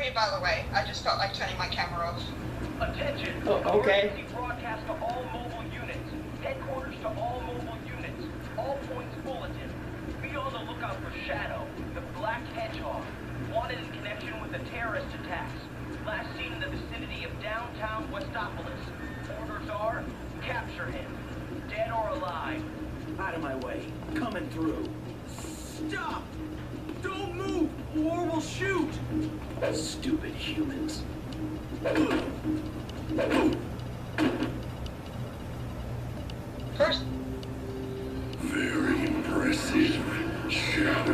sorry, by the way. I just felt like turning my camera off. Attention! Oh, okay. Emergency broadcast to all mobile units. Headquarters to all mobile units. All points bulletin. Be on the lookout for Shadow, the Black Hedgehog, wanted in connection with the terrorist attacks. Last seen in the vicinity of downtown Westopolis. Orders are, capture him. Dead or alive. Out of my way. Coming through. Stop! Don't move, or we'll shoot! Stupid humans. First, Very impressive, Shadow.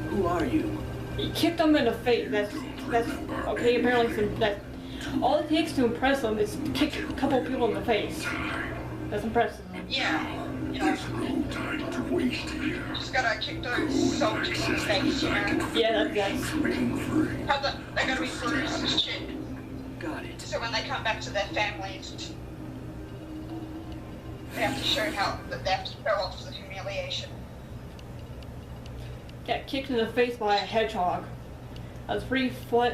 Who are you? He kicked him in the face. That's okay. Apparently, that all it takes to impress him is to kick a couple people in the face. That's impressive. yeah, you know, There's no time to waste here. just gotta kick those soldiers in the face, you know. Yeah, that's Being free. They're gonna be bruised as shit. Got it. So when they come back to their families, they have to show how that they have to show off the humiliation. got kicked in the face by a hedgehog. A 3-foot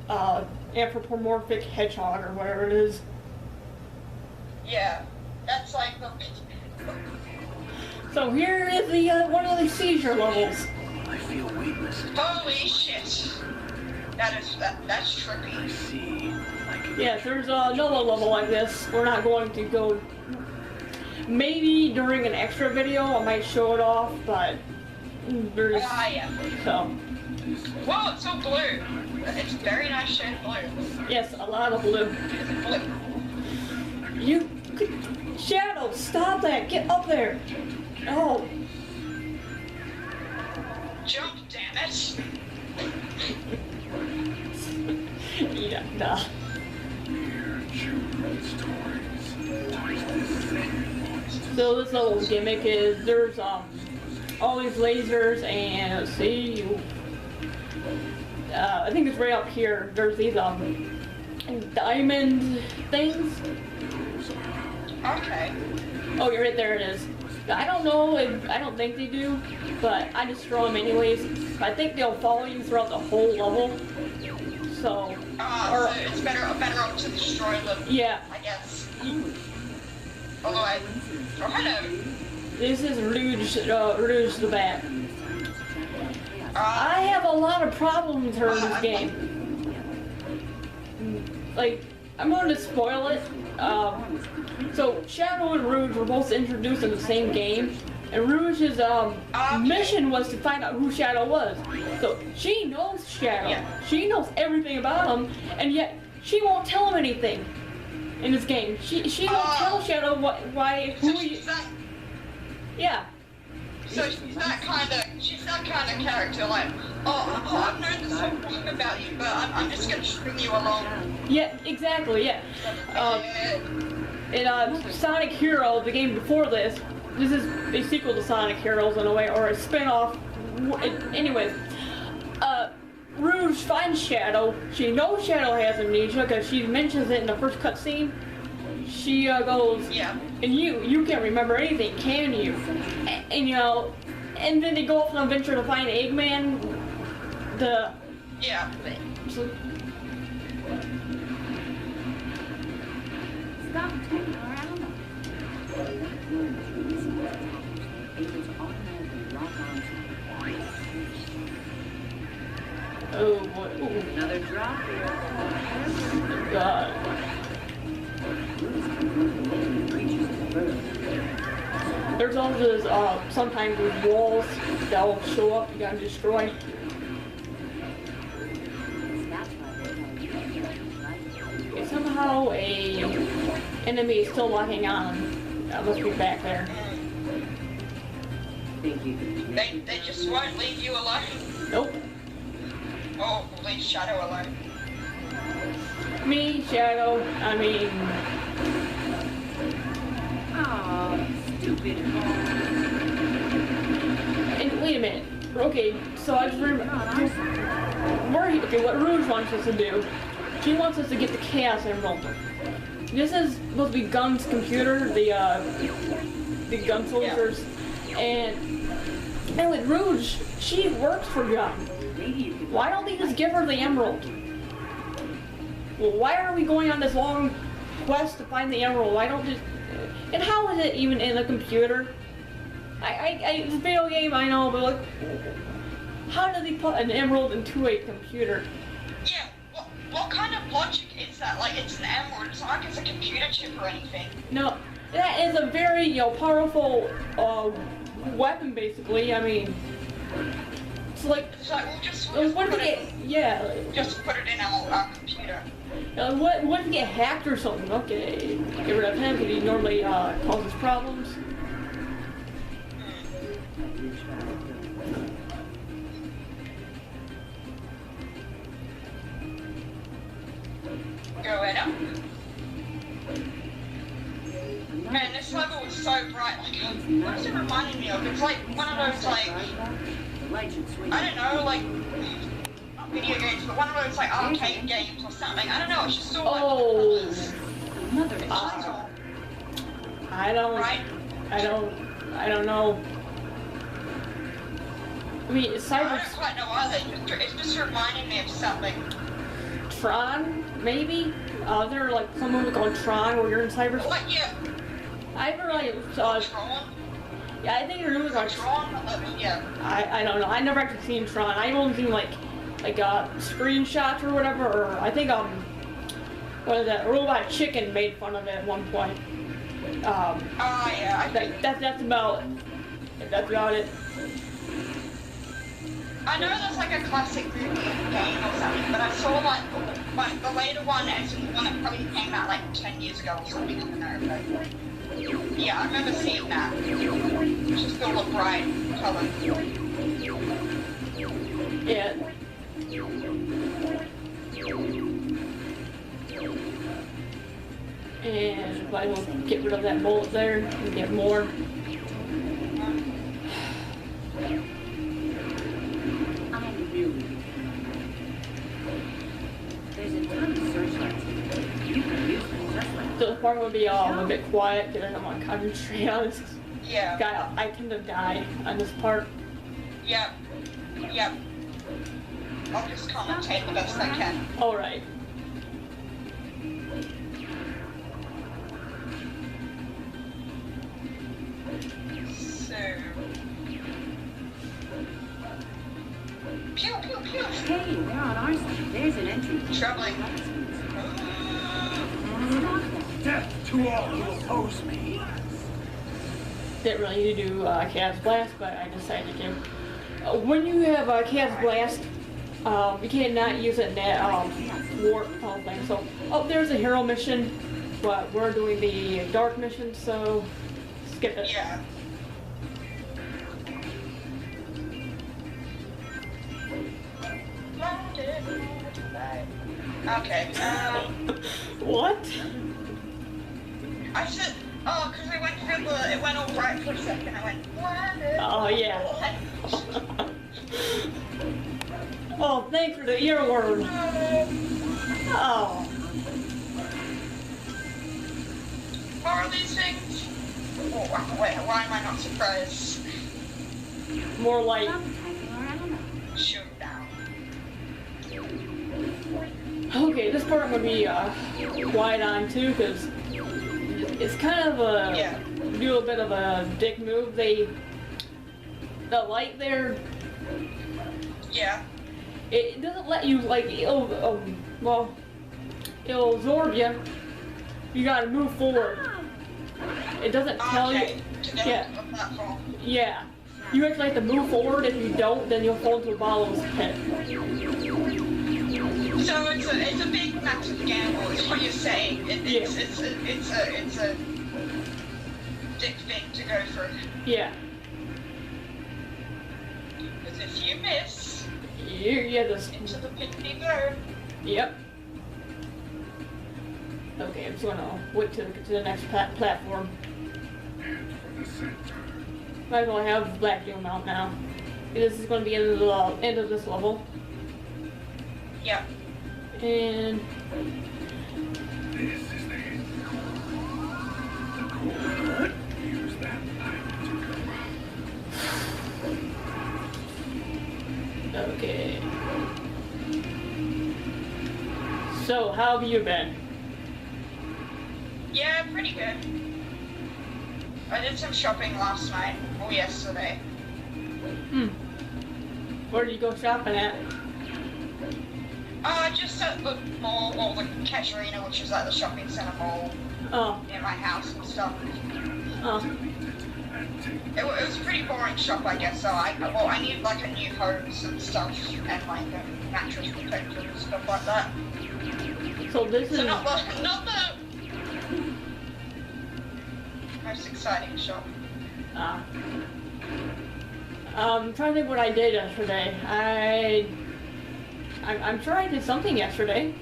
anthropomorphic hedgehog or whatever it is. Yeah, that's like the. So here is the one of the seizure levels. I feel weightless. Holy shit! That's trippy. I see. I can Yes, there's another level like this. We're not going to go. Maybe during an extra video I might show it off, but there's Yeah. so Whoa, it's so blue. It's a very nice shade of blue. yes, a lot of blue. Blue. You Shadow, stop that! Get up there! Oh, Jump, damn it! yeah, nah. Here, children's toys. So this little gimmick is there's all these lasers and let's see, I think it's right up here. There's these diamond things. Okay. Oh, you're right there. It is. I don't know if I don't think they do, but I just throw them anyways. I think they'll follow you throughout the whole level. So, So it's better off to destroy them, yeah. I guess. Although oh, hello. This is Rouge the Bat. I have a lot of problems with her in this game. Like, I'm going to spoil it. So Shadow and Rouge were both introduced in the same game, and Rouge's mission was to find out who Shadow was. So she knows Shadow. Yeah. She knows everything about him, and yet she won't tell him anything in this game. She won't tell Shadow who he. Yeah. So she's that kind of character, like, I've known this whole thing about you, but I'm just gonna string you along. Yeah, exactly. Yeah. In Sonic Hero, the game before this is a sequel to Sonic Heroes in a way, or a spin-off. Anyways, Rouge finds Shadow. She knows Shadow has amnesia because she mentions it in the first cutscene. She goes, Yeah. and you can't remember anything, can you? And you know, and then they go off on an adventure to find Eggman. Yeah. So, Stop taking around. Agents automatically lock on oh boy, oh another drop here. god. There's also this, sometimes these walls that will show up, you gotta destroy. Okay, somehow a enemy is still locking on. That must be back there. They just won't leave you alone. Nope. Oh, leave Shadow alone. Me, Shadow, I mean... Oh, stupid. And wait a minute. Okay, so I just remember... Okay, what Rouge wants us to do, she wants us to get the Chaos Emerald. This is supposed to be Gun's computer, the Gun soldiers, and with Rouge, she works for Gun. Maybe you could. Why don't they just give her the emerald? Well, why are we going on this long quest to find the emerald? Why don't just... And how is it even in a computer? It's a video game, I know, but like... How do they put an emerald into a computer? Yeah, what kind of logic is that? Like, it's an emerald, it's not like it's a computer chip or anything. No, that is a very, powerful weapon, basically. I mean... It's like... It's like, we'll just put it, Yeah. just put it in our computer. What if you get hacked or something? Okay, get rid of him because he normally causes problems. Go in up. Man, this level was so bright. Like, what is it reminding me of? It's like one of those, like, The light should swing. I don't know, like, not video games, but one of those, like, arcade games or something. I don't know, it's just all like, Oh. colours. Mother. It's just all, I don't know. I mean, it's I Cyber don't quite know either. It's just reminding me of something. Tron, maybe? There like some movie called Tron where you're in cyber. What, yeah, I ever like Tron? yeah, I think you're doing like Tron? Yeah. I don't know. I never actually seen Tron. I only seen like screenshots or whatever. Or I think what is that? Robot Chicken made fun of it at one point. Oh, yeah, I think. That's about it. I know there's like a classic movie game or something, but I saw like the later one as the one that probably came out like 10 years ago or something. I don't know, but yeah, I remember seeing that. It's just all a bright color. Yeah. And I will get rid of that bullet there and get more. I'm really. There's a ton of searchlights. You can use them just like. So the part would be a bit quiet because I'm on concentrate on this Yeah. guy. I tend to die on this part. Yep. Yep. I'll just commentate the best I can. Alright. So. Pew pew pew. Hey, they're on our side. There's an entry. Troubling. Death to all who oppose me. Didn't really need to do Chaos Blast, but I decided to. When you have Chaos Blast, you cannot use it in that warp thing. So, there's a hero mission, but we're doing the dark mission, so skip it. Yeah. Okay. What? I said, because I went through it went all right for a second. I went, what? Oh, yeah. Oh, thanks for the earworm. Oh. What are these things? Oh, wait, why am I not surprised? More like. Shoot down. Okay, this part I'm gonna be quiet on too, because it's kind of a do a bit of a dick move. The light there, Yeah. it doesn't let you like it'll absorb you. You gotta move forward. It doesn't tell you. To get Yeah. on the platform. Yeah. You actually have to move forward. If you don't, then you'll fall into a bottomless pit. So it's a big massive gamble, is what you're saying. It's a dick thing to go through. Yeah. Because if you miss, You have this. into the pit you go. Yep. Okay, I'm just gonna wait to the next platform. Head for the center. Might as well have Black Doom out now. This is gonna be end of this level. Yeah. And This is the hidden core. The core. Use that light to go up. okay. So, how have you been? Yeah, pretty good. I did some shopping last night, or yesterday. Where did you go shopping at? Just at the mall, or the Casuarina, which is like the shopping center mall Oh, near my house and stuff. oh. It was a pretty boring shop, I guess, so I needed like a new hose and stuff, and like a mattress protector and stuff like that. So this is... So not the most exciting shop. I'm trying to think what I did yesterday. I'm sure I did something yesterday.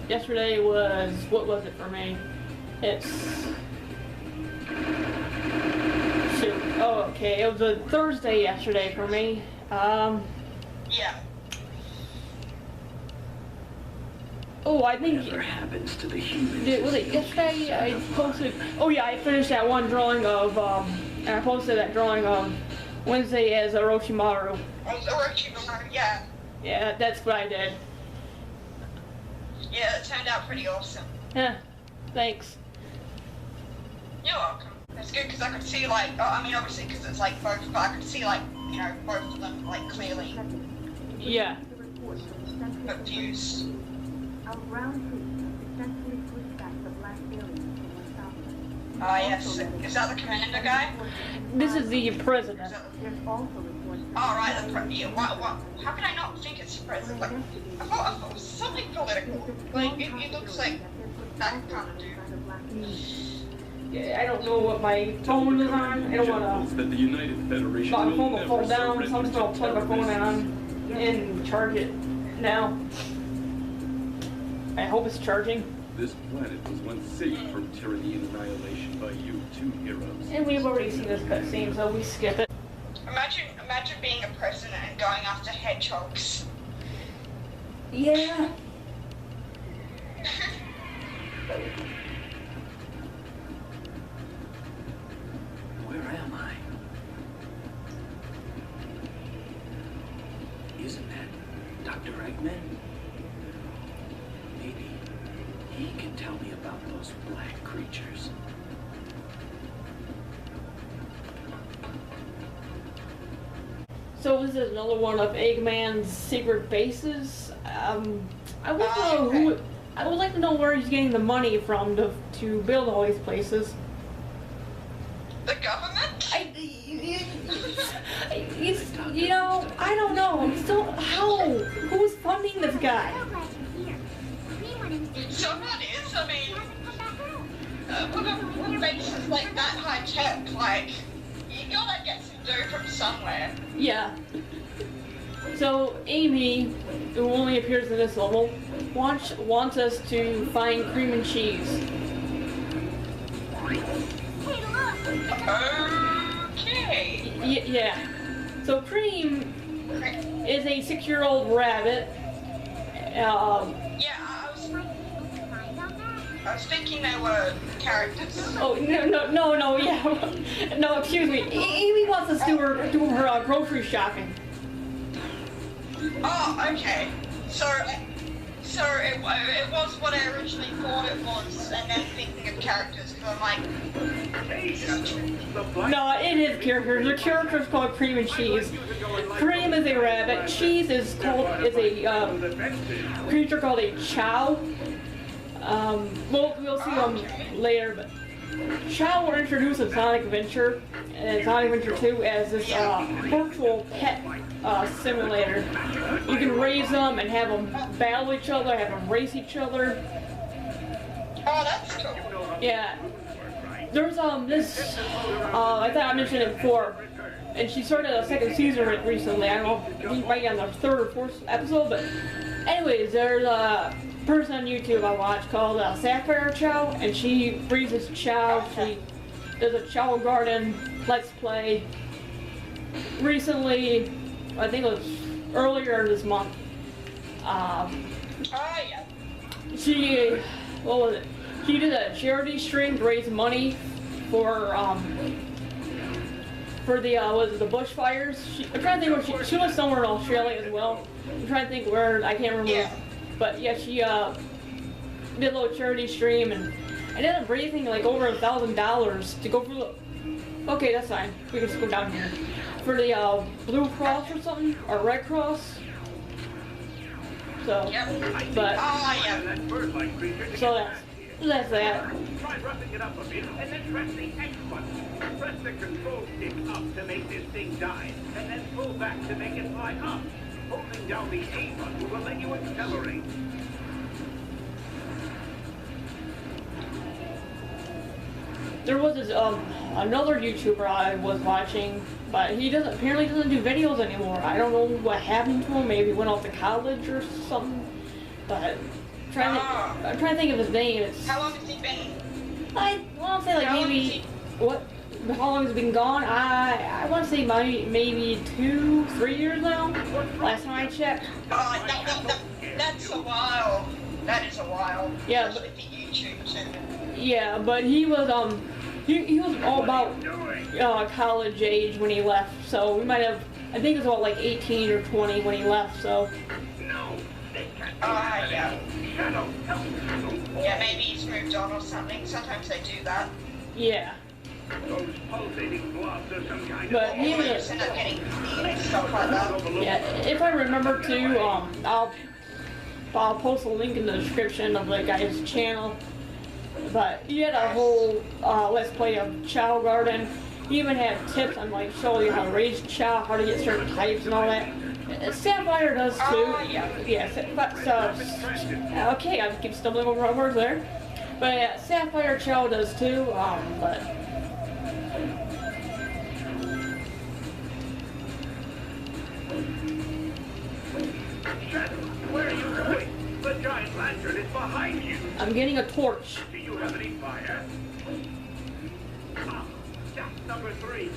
Yesterday was, what was it for me? It's... Shoot. Oh, okay. It was a Thursday yesterday for me. Yeah. Oh, I think... Whatever happens to the humans? Was it yesterday? I posted. Oh yeah, I finished that one drawing of. And I posted that drawing of Wednesday as Orochimaru. Orochimaru, yeah. Yeah, that's what I did. Yeah, it turned out pretty awesome. Yeah, thanks. You're welcome. It's good because I could see like, I mean obviously because it's like both, but I could see like, you know, both of them like clearly. Yeah. But views. Our ground troops successfully pushed back the black aliens from West Africa. Ah yes. Is that the commander guy? This is the president. Is that the... There's also reports that Oh right, the yeah, what? How can I not think it's the president? Like, I thought it was something political. Like it looks like that kind of dude. Yeah, I don't know what my phone is on. I don't want to. That the United Federation My will phone will never fall down, so I'm surrender just gonna to plug my phone terrorism. on and charge it now. I hope it's charging. This planet was once safe from tyranny and annihilation by you two heroes. And we've already seen this cutscene, so we skip it. Imagine being a president and going after hedgehogs. Yeah. Where am I? Isn't that Dr. Eggman? Maybe he can tell me about those black creatures. So this is another one of Eggman's secret bases. I would like to know okay. who. I would like to know where he's getting the money from to build all these places. The government? You know, I don't know. I'm still who's funding this guy? Someone is. I mean, with bases like that high tech, like you gotta get some dough from somewhere. Yeah. So Amy, who only appears in this level, wants us to find cream and cheese. Okay. Yeah. So Cream is a 6-year-old rabbit. Yeah, I was thinking they were characters. Oh no, yeah. No, excuse me. Amy wants us to do her grocery shopping. Oh, okay. So it was what I originally thought it was, and then thinking of characters, because I'm like, No, it is characters. The character is called Cream and Cheese. Cream is a rabbit. Cheese is a creature called a chow. We'll see them later, but Chow were introduced in Sonic Adventure and Sonic Adventure 2 as this virtual pet simulator. You can raise them and have them battle each other, have them race each other. oh, that's cool. Yeah. There's this I thought I mentioned it before, and she started a second season recently. I don't know, might be on the 3rd or 4th episode, but anyways, there's a person on YouTube I watch called Sapphire Chow, and she breeds this chow. She does a Chow Garden Let's Play. Recently, I think it was earlier this month, Oh, yeah. she, what was it? She did a charity stream to raise money for for the was it the bushfires. I'm trying to think where she was somewhere in Australia as well. I'm trying to think where, I can't remember. Yeah. But yeah, she did a little charity stream and I ended up raising like over $1,000 to go for the. Okay, that's fine. We can just go down here for the Blue Cross or something or Red Cross. So, Yep. but Oh, yeah. That bird-like creature to so get that's that. Try roughing it up a bit, and then press the X button. Press the control stick up to make this thing dive, and then pull back to make it fly up. Holding down the A button will let you accelerate. There was this another YouTuber I was watching, but he apparently doesn't do videos anymore. I don't know what happened to him. Maybe he went off to college or something. But I'm trying to think of his name. It's How long has he been? I want to say like How long maybe has he- what? How long has it been gone? I want to say maybe 2-3 years now. Last time I checked. That's a while. That is a while. Yeah, Especially for YouTube too. Yeah, but he was he was all about college age when he left. So we might have, I think it was about like 18 or 20 when he left. So Yeah. Yeah, maybe he's moved on or something. Sometimes they do that. yeah. Those pulsating blobs are some kind But of... he Or was they just end up getting mean and stuff like that. yeah. If I remember to, I'll post a link in the description of the guy's channel. But he had a whole let's play of Chow Garden. He even had tips on like showing you how to raise chow, how to get certain types and all that. Sapphire does too. Yeah. But okay, I keep stumbling over my words there. But yeah, Sapphire Chow does too. But Where are you going? The giant lantern is behind you. I'm getting a torch. Do you have any fire? Shaft number 3.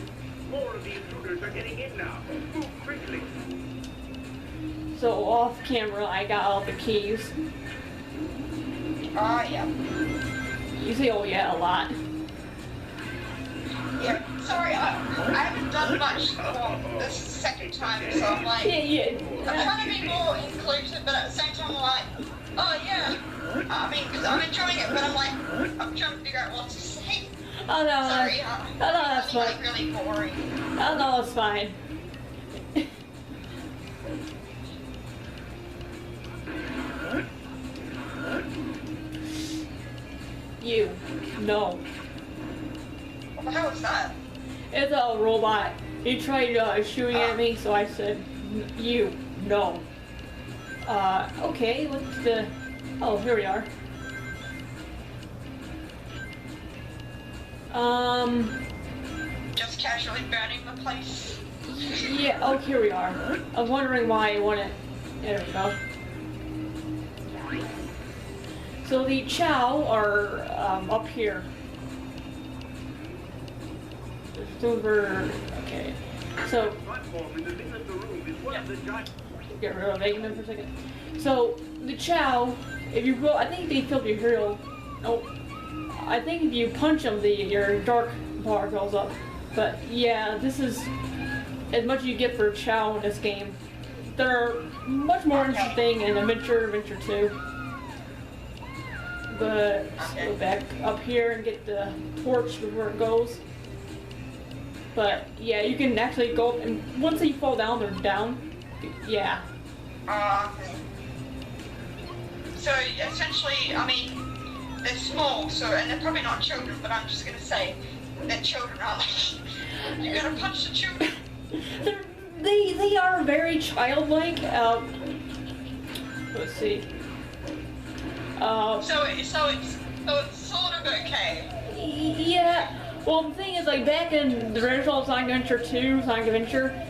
More of the intruders are getting in now. Move quickly. So off camera, I got all the keys. Yeah. You say, oh yeah, a lot. Yeah. Sorry, I haven't done much. Well, this is the second time, so I'm like, Yeah. I'm trying to be more inclusive, but at the same time, I'm like, oh yeah. I mean, because I'm enjoying it, but I'm like, I'm trying to figure out what to say. Oh no, Sorry, that's like fine. really boring. Oh no, it's fine. You, no. What the hell is that? It's a robot. He tried shooting at me, so I said, you, no. Okay, what's the... Oh, here we are. Just casually burning the place. Yeah, oh, here we are. I was wondering why I wanted... There we go. So the Chow are up here. Just over... Okay. So... Platform in the middle of the room is one of the giant... Get rid of Eggman for a second. So, the Chow, if you go... I think they killed your hero. Nope. I think if you punch them, your dark bar goes up. But yeah, this is as much as you get for Chow in this game. They're much more interesting in Adventure 2. But let's go back up here and get the torch before it goes. But yeah, you can actually go up and once they fall down, they're down. Yeah. Okay. So essentially, I mean, they're small, so and they're probably not children, but I'm just gonna say they're children, aren't they? You're gonna punch the children. They are very childlike. Let's see. So it's sort of okay. Yeah. Well, the thing is, like back in the original Sonic Adventure 2, Sonic Adventure,